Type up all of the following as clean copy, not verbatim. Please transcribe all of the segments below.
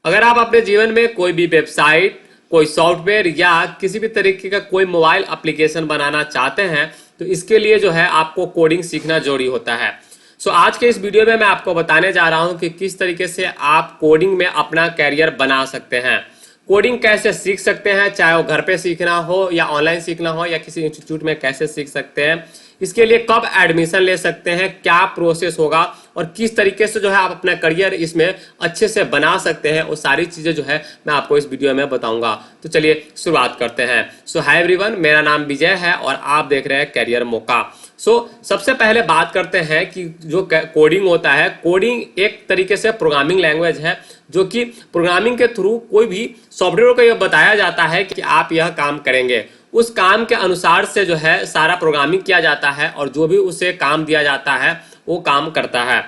अगर आप अपने जीवन में कोई भी वेबसाइट, कोई सॉफ्टवेयर या किसी भी तरीके का कोई मोबाइल एप्लीकेशन बनाना चाहते हैं तो इसके लिए जो है आपको कोडिंग सीखना जरूरी होता है। आज के इस वीडियो में मैं आपको बताने जा रहा हूं कि किस तरीके से आप कोडिंग में अपना कैरियर बना सकते हैं, कोडिंग कैसे सीख सकते हैं, चाहे वो घर पे सीखना हो या ऑनलाइन सीखना हो या किसी इंस्टीट्यूट में कैसे सीख सकते हैं, इसके लिए कब एडमिशन ले सकते हैं, क्या प्रोसेस होगा और किस तरीके से जो है आप अपना करियर इसमें अच्छे से बना सकते हैं, वो सारी चीजें जो है मैं आपको इस वीडियो में बताऊंगा। तो चलिए शुरुआत करते हैं। हाय एवरीवन, मेरा नाम विजय है और आप देख रहे हैं करियर मौका। सबसे पहले बात करते हैं कि जो कोडिंग होता है, कोडिंग एक तरीके से प्रोग्रामिंग लैंग्वेज है जो कि प्रोग्रामिंग के थ्रू कोई भी सॉफ्टवेयर को यह बताया जाता है कि आप यह काम करेंगे, उस काम के अनुसार से जो है सारा प्रोग्रामिंग किया जाता है और जो भी उसे काम दिया जाता है वो काम करता है।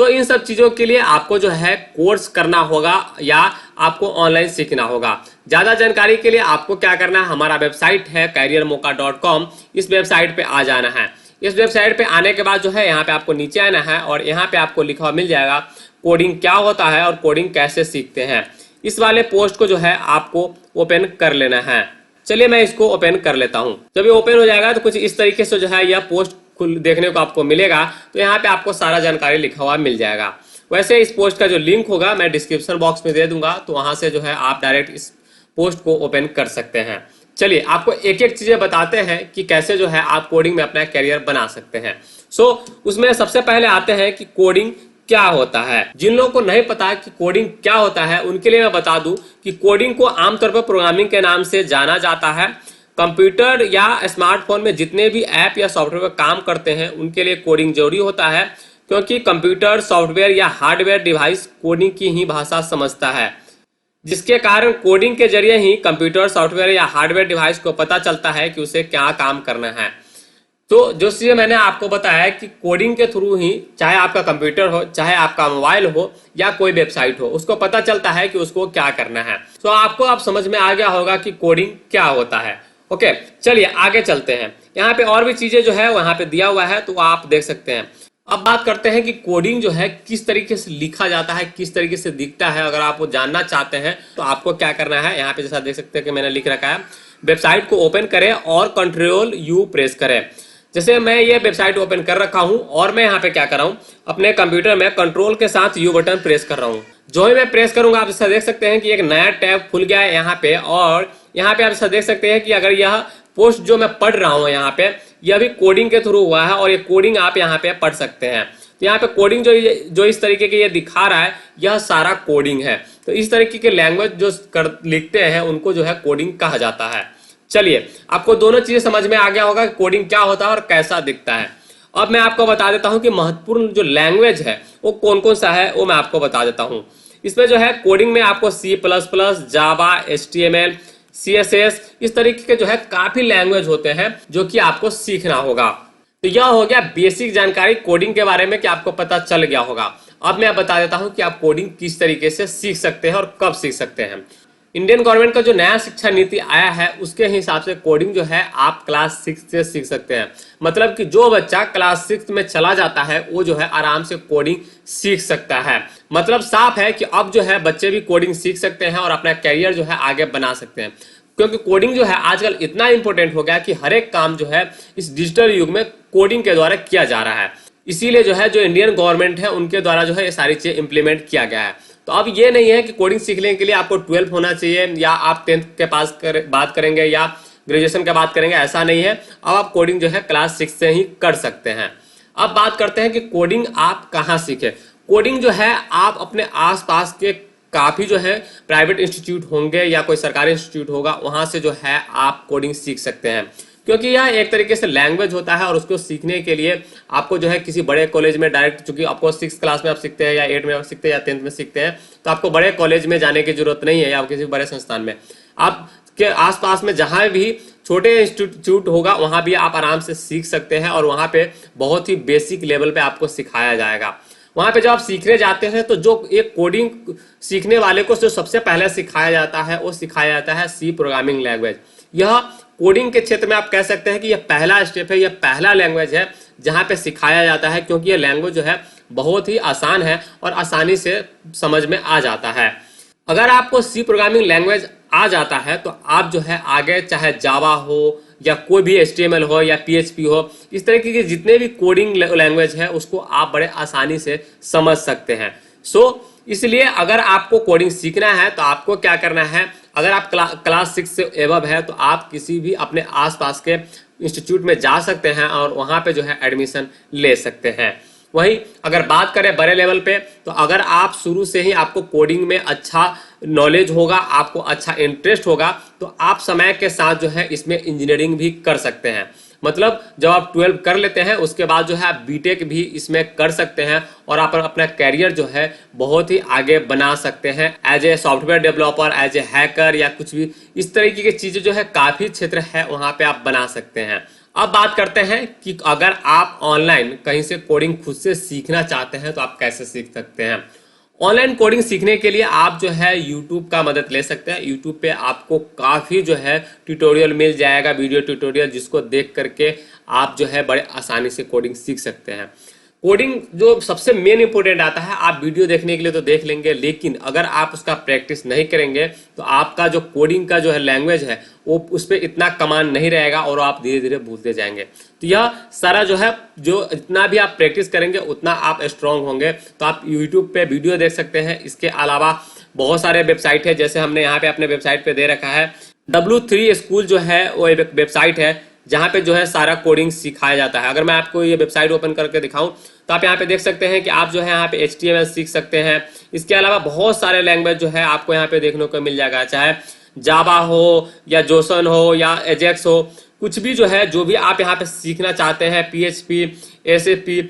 इन सब चीजों के लिए आपको जो है कोर्स करना होगा या आपको ऑनलाइन सीखना होगा। ज्यादा जानकारी के लिए आपको क्या करना है, हमारा वेबसाइट है careermoka.com, इस वेबसाइट पे आ जाना है। इस वेबसाइट पे आने के बाद जो है यहाँ पे आपको नीचे आना है और यहाँ पे आपको लिखा हुआ मिल जाएगा कोडिंग क्या होता है और कोडिंग कैसे सीखते हैं। इस वाले पोस्ट को जो है आपको ओपन कर लेना है। चलिए मैं इसको ओपन कर लेता हूं। जब ये ओपन हो जाएगा तो कुछ इस तरीके से जो है यह पोस्ट देखने को आपको मिलेगा। तो यहाँ पे आपको सारा जानकारी लिखा हुआ मिल जाएगा। वैसे इस पोस्ट का जो लिंक होगा मैं डिस्क्रिप्शन बॉक्स में दे दूंगा, तो वहां से जो है आप डायरेक्ट इस पोस्ट को ओपन कर सकते हैं। चलिए आपको एक एक चीजें बताते हैं कि कैसे जो है आप कोडिंग में अपना करियर बना सकते हैं। उसमें सबसे पहले आते हैं कि कोडिंग क्या होता है। जिन लोगों को नहीं पता कि कोडिंग क्या होता है उनके लिए मैं बता दूं कि कोडिंग को आमतौर पर प्रोग्रामिंग के नाम से जाना जाता है। कंप्यूटर या स्मार्टफोन में जितने भी ऐप या सॉफ्टवेयर पर काम करते हैं उनके लिए कोडिंग जरूरी होता है, क्योंकि कंप्यूटर, सॉफ्टवेयर या हार्डवेयर डिवाइस कोडिंग की ही भाषा समझता है, जिसके कारण कोडिंग के जरिए ही कंप्यूटर, सॉफ्टवेयर या हार्डवेयर डिवाइस को पता चलता है कि उसे क्या काम करना है। तो जो चीजें मैंने आपको बताया कि कोडिंग के थ्रू ही, चाहे आपका कंप्यूटर हो, चाहे आपका मोबाइल हो या कोई वेबसाइट हो, उसको पता चलता है कि उसको क्या करना है। आपको अब समझ में आ गया होगा कि कोडिंग क्या होता है। ओके, चलिए आगे चलते हैं। यहाँ पे और भी चीजें जो है वहां पे दिया हुआ है तो आप देख सकते हैं। अब बात करते हैं कि कोडिंग जो है किस तरीके से लिखा जाता है, किस तरीके से दिखता है। अगर आप वो जानना चाहते हैं तो आपको क्या करना है, यहाँ पे जैसा देख सकते हैं कि मैंने लिख रखा है, वेबसाइट को ओपन करें और Ctrl+U प्रेस करें। जैसे मैं ये वेबसाइट ओपन कर रखा हूं और मैं यहाँ पे क्या कर रहा हूं, अपने कंप्यूटर में कंट्रोल के साथ U बटन प्रेस कर रहा हूं। जो ही मैं प्रेस करूंगा आप ऐसा देख सकते हैं कि एक नया टैब खुल गया है यहाँ पे, और यहाँ पे आप ऐसा देख सकते हैं कि अगर यह पोस्ट जो मैं पढ़ रहा हूँ यहाँ पे, यह भी कोडिंग के थ्रू हुआ है और ये कोडिंग आप यहाँ पे पढ़ सकते हैं। तो यहाँ पे कोडिंग जो इस तरीके के ये दिखा रहा है, यह सारा कोडिंग है। तो इस तरीके के लैंग्वेज जो लिखते हैं उनको जो है कोडिंग कहा जाता है। चलिए आपको दोनों चीजें समझ में आ गया होगा कि कोडिंग क्या होता है और कैसा दिखता है। अब मैं आपको बता देता हूं कि महत्वपूर्ण जो लैंग्वेज है वो कौन कौन सा है, वो मैं आपको बता देता हूं। इसमें जो है कोडिंग में आपको C++, जावा, HTML, CSS, इस तरीके के जो है काफी लैंग्वेज होते हैं जो कि आपको सीखना होगा। तो यह हो गया बेसिक जानकारी कोडिंग के बारे में कि आपको पता चल गया होगा। अब मैं बता देता हूं कि आप कोडिंग किस तरीके से सीख सकते हैं और कब सीख सकते हैं। इंडियन गवर्नमेंट का जो नया शिक्षा नीति आया है उसके हिसाब से कोडिंग जो है आप क्लास 6 से सीख सकते हैं। मतलब कि जो बच्चा क्लास 6 में चला जाता है वो जो है आराम से कोडिंग सीख सकता है। मतलब साफ है कि अब जो है बच्चे भी कोडिंग सीख सकते हैं और अपना कैरियर जो है आगे बना सकते हैं, क्योंकि कोडिंग जो है आजकल इतना इंपॉर्टेंट हो गया कि हर एक काम जो है इस डिजिटल युग में कोडिंग के द्वारा किया जा रहा है। इसीलिए जो है जो इंडियन गवर्नमेंट है उनके द्वारा जो है ये सारी चीजें इंप्लीमेंट किया गया है। तो अब ये नहीं है कि कोडिंग सीखने के लिए आपको 12 होना चाहिए या आप 10th के पास बात करेंगे या ग्रेजुएशन के बात करेंगे, ऐसा नहीं है। अब आप कोडिंग जो है क्लास 6 से ही कर सकते हैं। अब बात करते हैं कि कोडिंग आप कहाँ सीखे। कोडिंग जो है आप अपने आसपास के काफी जो है प्राइवेट इंस्टीट्यूट होंगे या कोई सरकारी इंस्टीट्यूट होगा, वहां से जो है आप कोडिंग सीख सकते हैं, क्योंकि यह एक तरीके से लैंग्वेज होता है और उसको सीखने के लिए आपको जो है किसी बड़े कॉलेज में डायरेक्ट, चूंकि आपको 6 क्लास में आप सीखते हैं या 8 में आप सीखते हैं या 10th में सीखते हैं, तो आपको बड़े कॉलेज में जाने की जरूरत नहीं है या किसी बड़े संस्थान में। आपके आसपास में जहां भी छोटे इंस्टीट्यूट होगा वहां भी आप आराम से सीख सकते हैं और वहां पे बहुत ही बेसिक लेवल पे आपको सिखाया जाएगा। वहां पे जब आप सीखने जाते हैं तो जो एक कोडिंग सीखने वाले को जो सबसे पहले सिखाया जाता है वो सिखाया जाता है C प्रोग्रामिंग लैंग्वेज। यह कोडिंग के क्षेत्र में आप कह सकते हैं कि यह पहला स्टेप है, यह पहला लैंग्वेज है जहां पे सिखाया जाता है, क्योंकि यह लैंग्वेज जो है बहुत ही आसान है और आसानी से समझ में आ जाता है। अगर आपको सी प्रोग्रामिंग लैंग्वेज आ जाता है तो आप जो है आगे चाहे जावा हो या कोई भी HTML हो या PHP हो, इस तरीके के जितने भी कोडिंग लैंग्वेज है उसको आप बड़े आसानी से समझ सकते हैं। इसलिए अगर आपको कोडिंग सीखना है तो आपको क्या करना है, अगर आप क्लास 6 से एबव है तो आप किसी भी अपने आसपास के इंस्टीट्यूट में जा सकते हैं और वहाँ पे जो है एडमिशन ले सकते हैं। वहीं अगर बात करें बड़े लेवल पे, तो अगर आप शुरू से ही आपको कोडिंग में अच्छा नॉलेज होगा, आपको अच्छा इंटरेस्ट होगा, तो आप समय के साथ जो है इसमें इंजीनियरिंग भी कर सकते हैं। मतलब जब आप 12 कर लेते हैं उसके बाद जो है आप बीटेक भी इसमें कर सकते हैं और आप अपना कैरियर जो है बहुत ही आगे बना सकते हैं as a software developer, as a hacker या कुछ भी इस तरीके की चीजें जो है काफी क्षेत्र है वहां पे आप बना सकते हैं। अब बात करते हैं कि अगर आप ऑनलाइन कहीं से कोडिंग खुद से सीखना चाहते हैं तो आप कैसे सीख सकते हैं। ऑनलाइन कोडिंग सीखने के लिए आप जो है YouTube का मदद ले सकते हैं। YouTube पे आपको काफ़ी जो है ट्यूटोरियल मिल जाएगा, वीडियो ट्यूटोरियल, जिसको देख करके आप जो है बड़े आसानी से कोडिंग सीख सकते हैं। कोडिंग जो सबसे मेन इंपॉर्टेंट आता है, आप वीडियो देखने के लिए तो देख लेंगे, लेकिन अगर आप उसका प्रैक्टिस नहीं करेंगे तो आपका जो कोडिंग का जो है लैंग्वेज है वो उस पर इतना कमांड नहीं रहेगा और आप धीरे धीरे भूलते जाएंगे। तो यह सारा जो है, जो जितना भी आप प्रैक्टिस करेंगे उतना आप स्ट्रांग होंगे। तो आप यूट्यूब पे वीडियो देख सकते हैं। इसके अलावा बहुत सारे वेबसाइट है, जैसे हमने यहाँ पे अपने वेबसाइट पे दे रखा है W3 स्कूल जो है, वो एक वेबसाइट है जहाँ पे जो है सारा कोडिंग सिखाया जाता है। अगर मैं आपको ये वेबसाइट ओपन करके दिखाऊं तो आप यहाँ पे देख सकते हैं कि आप जो है यहाँ पे HTML सीख सकते हैं। इसके अलावा बहुत सारे लैंग्वेज जो है आपको यहाँ पे देखने को मिल जाएगा, चाहे जावा हो या जोसन हो या एजेक्स हो, कुछ भी जो है, जो भी आप यहाँ पे सीखना चाहते हैं, PHP, SAP,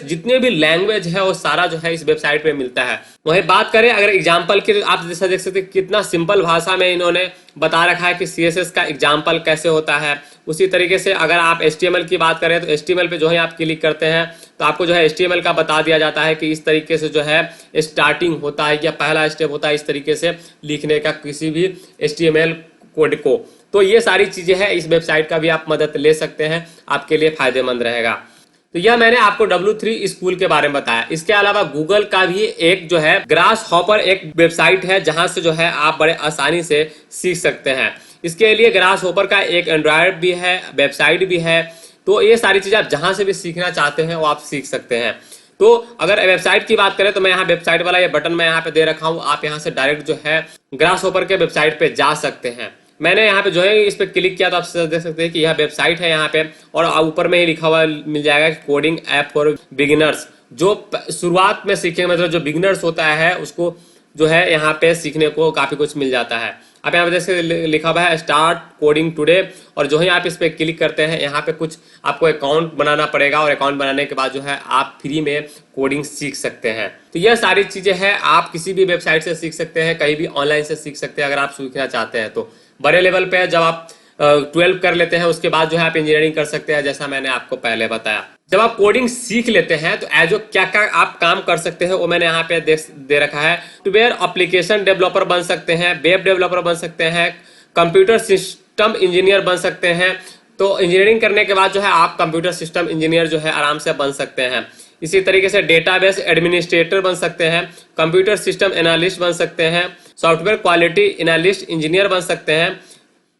जितने भी लैंग्वेज है वो सारा जो है इस वेबसाइट पे मिलता है। वहीं बात करें अगर एग्जाम्पल की, तो आप जैसा देख सकते हैं कितना सिंपल भाषा में इन्होंने बता रखा है कि CSS का एग्जाम्पल कैसे होता है। उसी तरीके से अगर आप HTML की बात करें तो HTML पे जो है आप क्लिक करते हैं तो आपको जो है HTML का बता दिया जाता है कि इस तरीके से जो है स्टार्टिंग होता है या पहला स्टेप होता है इस तरीके से लिखने का किसी भी HTML कोड को। तो ये सारी चीजें हैं, इस वेबसाइट का भी आप मदद ले सकते हैं, आपके लिए फायदेमंद रहेगा। तो यह मैंने आपको W3 स्कूल के बारे में बताया। इसके अलावा गूगल का भी एक जो है ग्रास हॉपर एक वेबसाइट है जहां से जो है आप बड़े आसानी से सीख सकते हैं। इसके लिए ग्रास हॉपर का एक एंड्रॉयड भी है, वेबसाइट भी है। तो ये सारी चीजें आप जहां से भी सीखना चाहते हैं वो आप सीख सकते हैं। तो अगर वेबसाइट की बात करें तो मैं यहाँ वेबसाइट वाला ये बटन मैं यहाँ पे दे रखा हूँ, आप यहाँ से डायरेक्ट जो है ग्रास हॉपर के वेबसाइट पे जा सकते हैं। मैंने यहाँ पे जो है इस पे क्लिक किया तो आप देख सकते हैं कि यह वेबसाइट है यहाँ पे, और ऊपर में ही लिखा हुआ मिल जाएगा कोडिंग ऐप फॉर बिगिनर्स। जो शुरुआत में सीखेंगे, मतलब जो बिगिनर्स होता है उसको जो है यहाँ पे सीखने को काफी कुछ मिल जाता है। आप यहाँ पे जैसे लिखा हुआ है स्टार्ट कोडिंग टुडे, और जो ही आप इस पे क्लिक करते हैं यहाँ पे कुछ आपको अकाउंट बनाना पड़ेगा, और अकाउंट बनाने के बाद जो है आप फ्री में कोडिंग सीख सकते हैं। तो यह सारी चीजें हैं, आप किसी भी वेबसाइट से सीख सकते हैं, कहीं भी ऑनलाइन से सीख सकते हैं अगर आप सीखना चाहते हैं। तो बड़े लेवल पे जब आप 12 कर लेते हैं उसके बाद जो है आप इंजीनियरिंग कर सकते हैं, जैसा मैंने आपको पहले बताया। जब आप कोडिंग सीख लेते हैं तो एज क्या क्या आप काम कर सकते हैं वो मैंने यहाँ पे दे रखा है। सॉफ्टवेयर एप्लीकेशन डेवलपर बन सकते हैं, वेब डेवलपर बन सकते हैं, कंप्यूटर सिस्टम इंजीनियर बन सकते हैं। तो इंजीनियरिंग करने के बाद जो है आप कंप्यूटर सिस्टम इंजीनियर जो है आराम से बन सकते हैं। इसी तरीके से डेटाबेस एडमिनिस्ट्रेटर बन सकते हैं, कंप्यूटर सिस्टम एनालिस्ट बन सकते हैं, सॉफ्टवेयर क्वालिटी एनालिस्ट इंजीनियर बन सकते हैं,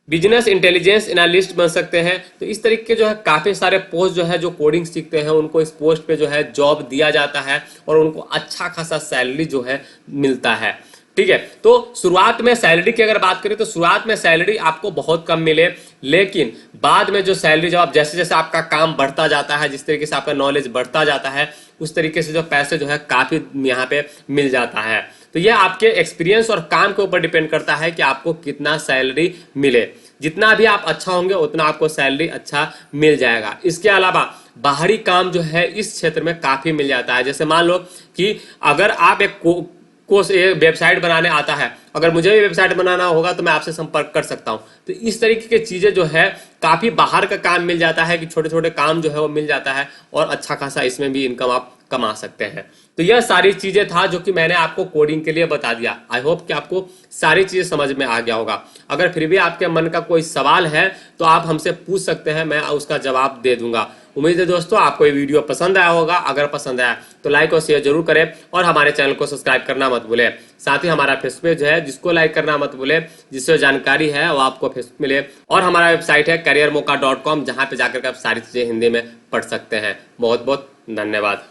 बिजनेस इंटेलिजेंस एनालिस्ट बन सकते हैं। तो इस तरीके के जो है काफी सारे पोस्ट जो है जो कोडिंग सीखते हैं उनको इस पोस्ट पे जो है जॉब दिया जाता है और उनको अच्छा खासा सैलरी जो है मिलता है। ठीक है, तो शुरुआत में सैलरी की अगर बात करें तो शुरुआत में सैलरी आपको बहुत कम मिले, लेकिन बाद में जो सैलरी जब आप जैसे जैसे आपका काम बढ़ता जाता है, जिस तरीके से आपका नॉलेज बढ़ता जाता है, उस तरीके से जो पैसे जो है काफी यहाँ पे मिल जाता है। तो ये आपके एक्सपीरियंस और काम के ऊपर डिपेंड करता है कि आपको कितना सैलरी मिले। जितना भी आप अच्छा होंगे उतना आपको सैलरी अच्छा मिल जाएगा। इसके अलावा बाहरी काम जो है इस क्षेत्र में काफी मिल जाता है। जैसे मान लो कि अगर आप एक वेबसाइट बनाने आता है, अगर मुझे भी वेबसाइट बनाना होगा तो मैं आपसे संपर्क कर सकता हूं। तो इस तरीके की चीजें जो है काफी बाहर का काम मिल जाता है कि छोटे छोटे काम जो है वो मिल जाता है और अच्छा खासा इसमें भी इनकम आप कमा सकते हैं। तो यह सारी चीजें था जो कि मैंने आपको कोडिंग के लिए बता दिया। आई होप कि आपको सारी चीजें समझ में आ गया होगा। अगर फिर भी आपके मन का कोई सवाल है तो आप हमसे पूछ सकते हैं, मैं उसका जवाब दे दूंगा। उम्मीद है दोस्तों आपको ये वीडियो पसंद आया होगा। अगर पसंद आया तो लाइक और शेयर जरूर करें और हमारे चैनल को सब्सक्राइब करना मत भूलें। साथ ही हमारा फेसबुक पेज है जिसको लाइक करना मत भूलें, जिससे जानकारी है वो आपको फेसबुक मिले। और हमारा वेबसाइट है careermoka.com, जहां पे जाकर के आप सारी चीजें हिंदी में पढ़ सकते हैं। बहुत बहुत धन्यवाद।